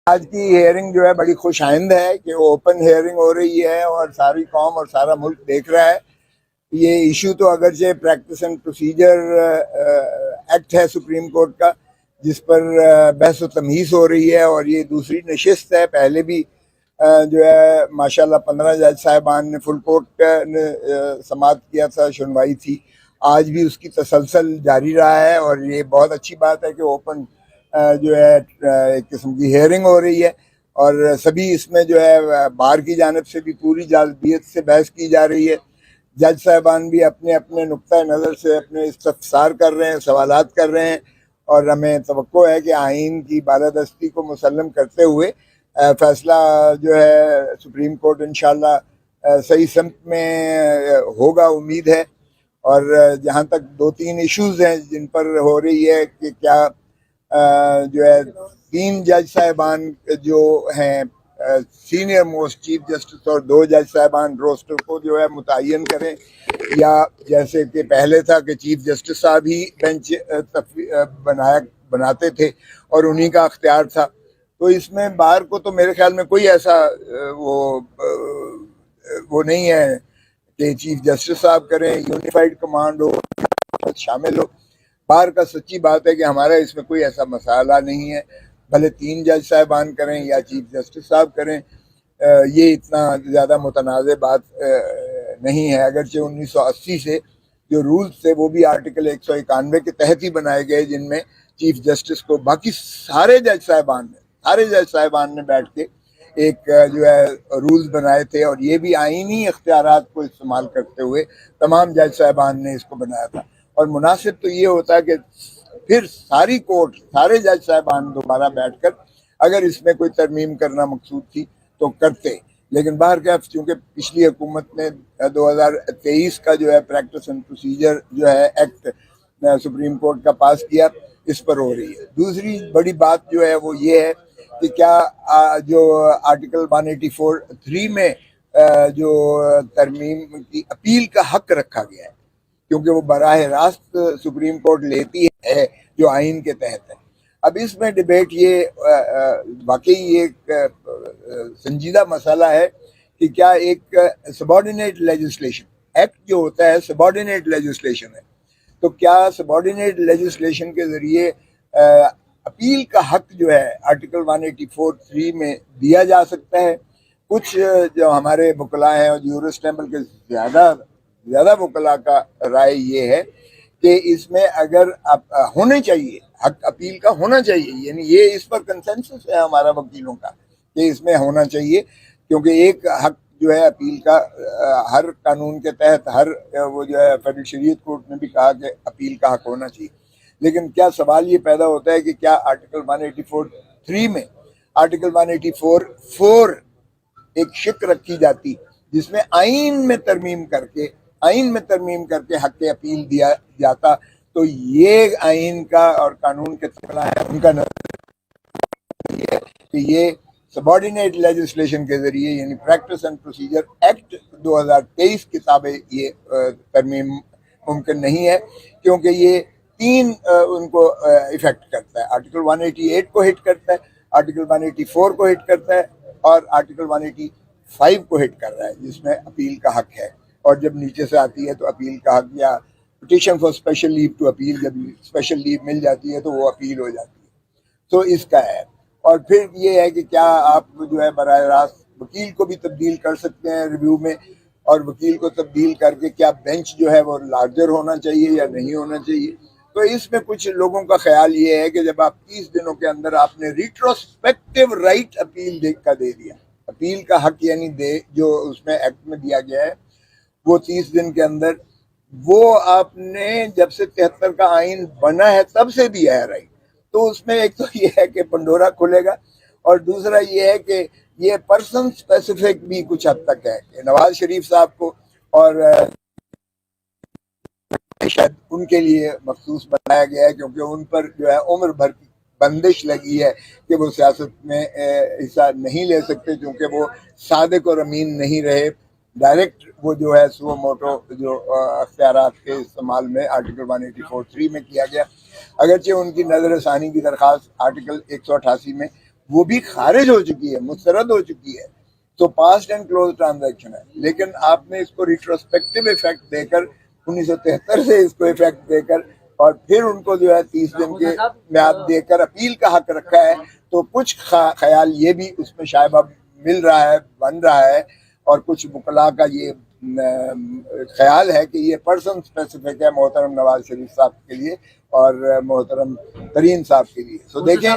آج کی ہیئرنگ جو ہے بڑی خوش آئند ہے کہ اوپن ہیئرنگ ہو رہی ہے اور ساری قوم اور سارا ملک دیکھ رہا ہے. یہ ایشو تو اگرچہ پریکٹس اینڈ پروسیجر ایکٹ ہے سپریم کورٹ کا، جس پر بحث و تمیز ہو رہی ہے، اور یہ دوسری نشست ہے. پہلے بھی جو ہے ماشاءاللہ 15 جج صاحبان نے فل کورٹ نے سماعت کیا تھا، سنوائی تھی. آج بھی اس کی تسلسل جاری رہا ہے، اور یہ بہت اچھی بات ہے کہ اوپن جو ہے ایک قسم کی ہیئرنگ ہو رہی ہے، اور سبھی اس میں جو ہے بار کی جانب سے بھی پوری جازبیت سے بحث کی جا رہی ہے. جج صاحبان بھی اپنے اپنے نقطۂ نظر سے اپنے استفسار کر رہے ہیں، سوالات کر رہے ہیں، اور ہمیں توقع ہے کہ آئین کی بالادستی کو مسلم کرتے ہوئے فیصلہ جو ہے سپریم کورٹ انشاءاللہ صحیح سمت میں ہوگا، امید ہے. اور جہاں تک 2-3 ایشوز ہیں جن پر ہو رہی ہے کہ کیا جو ہے 3 جج صاحبان جو ہیں سینئر موسٹ چیف جسٹس اور 2 جج صاحبان روسٹر کو جو ہے متعین کریں، یا جیسے کہ پہلے تھا کہ چیف جسٹس صاحب ہی بینچ بناتے تھے اور انہی کا اختیار تھا. تو اس میں بار کو تو میرے خیال میں کوئی ایسا وہ نہیں ہے کہ چیف جسٹس صاحب کریں، یونیفائڈ کمانڈ ہو، شامل ہو. بار کا سچی بات ہے کہ ہمارا اس میں کوئی ایسا مسئلہ نہیں ہے، بھلے 3 جج صاحبان کریں یا چیف جسٹس صاحب کریں. یہ اتنا زیادہ متنازع بات نہیں ہے. اگرچہ 1980 سے جو رولز تھے وہ بھی آرٹیکل 191 کے تحت ہی بنائے گئے، جن میں چیف جسٹس کو باقی سارے جج صاحبان نے بیٹھ کے ایک جو ہے رولز بنائے تھے، اور یہ بھی آئینی اختیارات کو استعمال کرتے ہوئے تمام جج صاحبان نے اس کو بنایا تھا. اور مناسب تو یہ ہوتا ہے کہ پھر ساری کورٹ، سارے جج صاحبان دوبارہ بیٹھ کر اگر اس میں کوئی ترمیم کرنا مقصود تھی تو کرتے. لیکن بہرکیف چونکہ پچھلی حکومت نے 2023 کا جو ہے پریکٹس اینڈ پروسیجر جو ہے ایکٹ سپریم کورٹ کا پاس کیا، اس پر ہو رہی ہے. دوسری بڑی بات جو ہے وہ یہ ہے کہ کیا جو آرٹیکل 184(3) میں جو ترمیم کی اپیل کا حق رکھا گیا ہے، کیونکہ وہ براہ راست سپریم کورٹ لیتی ہے جو آئین کے تحت ہے. اب اس میں ڈیبیٹ یہ واقعی ایک سنجیدہ مسئلہ ہے کہ کیا ایک سبارڈینیٹ لیجسلیشن ایکٹ جو ہوتا ہے سبارڈینیٹ لیجسلیشن ہے، تو کیا سبارڈینیٹ لیجسلیشن کے ذریعے اپیل کا حق جو ہے آرٹیکل 184(3) میں دیا جا سکتا ہے. کچھ جو ہمارے وکلاء ہیں اور یورسٹ ہیں، بلکہ زیادہ وکلاء کا رائے یہ ہے کہ اس میں اگر ہونے چاہیے، حق اپیل کا ہونا چاہیے، یعنی یہ اس پر کنسنسس ہے ہمارا وکیلوں کا کہ اس میں ہونا چاہیے، کیونکہ ایک حق جو ہے اپیل کا ہر قانون کے تحت وہ جو ہے فیڈرل شریعت کورٹ نے بھی کہا کہ اپیل کا حق ہونا چاہیے. لیکن کیا سوال یہ پیدا ہوتا ہے کہ کیا آرٹیکل 184(3) میں آرٹیکل 184(4) ایک شک رکھی جاتی جس میں آئین میں ترمیم کر کے حق اپیل دیا جاتا، تو یہ آئین کا اور قانون کے تقاضا ہے ان کا نظر یہ ہے کہ یہ سبارڈینیٹ لیجسلیشن کے ذریعے، یعنی پریکٹس اینڈ پروسیجر ایکٹ 2023 کے تابع یہ ترمیم ممکن نہیں ہے، کیونکہ یہ 3 ان کو افیکٹ کرتا ہے. آرٹیکل 188 کو ہٹ کرتا ہے، آرٹیکل 184 کو ہٹ کرتا ہے، اور آرٹیکل 185 کو ہٹ کر رہا ہے جس میں اپیل کا حق ہے. اور جب نیچے سے آتی ہے تو اپیل کا حق یا petition for special leave to appeal, جب اسپیشل لیو مل جاتی ہے تو وہ اپیل ہو جاتی ہے. تو اس کا ہے. اور پھر یہ ہے کہ کیا آپ جو ہے براہ راست وکیل کو بھی تبدیل کر سکتے ہیں ریویو میں، اور وکیل کو تبدیل کر کے کیا بینچ جو ہے وہ لارجر ہونا چاہیے یا نہیں ہونا چاہیے. تو اس میں کچھ لوگوں کا خیال یہ ہے کہ جب آپ 30 دنوں کے اندر آپ نے ریٹروسپیکٹیو رائٹ اپیل دے دیا، اپیل کا حق یعنی جو اس میں ایکٹ میں دیا گیا ہے وہ 30 دن کے اندر، وہ آپ نے جب سے 73 کا آئین بنا ہے تب سے دیا ہے رائٹ. تو اس میں ایک تو یہ ہے کہ پنڈورا کھلے گا، اور دوسرا یہ ہے کہ یہ پرسن اسپیسیفک بھی کچھ حد تک ہے کہ نواز شریف صاحب کو اور شاید ان کے لیے مخصوص بنایا گیا ہے، کیونکہ ان پر جو ہے عمر بھر کی بندش لگی ہے کہ وہ سیاست میں حصہ نہیں لے سکتے، کیونکہ وہ صادق اور امین نہیں رہے. ڈائریکٹ وہ جو ہے سو موٹو جو اختیارات کے استعمال میں آرٹیکل 184(3) میں کیا گیا، اگرچہ ان کی نظر ثانی کی درخواست آرٹیکل 188 میں وہ بھی خارج ہو چکی ہے، مسترد ہو چکی ہے، تو پاسٹ اینڈ کلوز ٹرانزیکشن ہے. لیکن آپ نے اس کو ریٹروسپیکٹو ایفیکٹ دے کر 1973 سے اس کو ایفیکٹ دے کر اور پھر ان کو جو ہے 30 دن کے میعاد دے کر اپیل کا حق رکھا ہے. تو کچھ خیال یہ بھی اس میں شاید اب مل رہا ہے، بن رہا ہے، اور کچھ وکلاء کا یہ خیال ہے کہ یہ پرسن اسپیسیفک ہے محترم نواز شریف صاحب کے لیے اور محترم ترین صاحب کے لیے. سو دیکھیں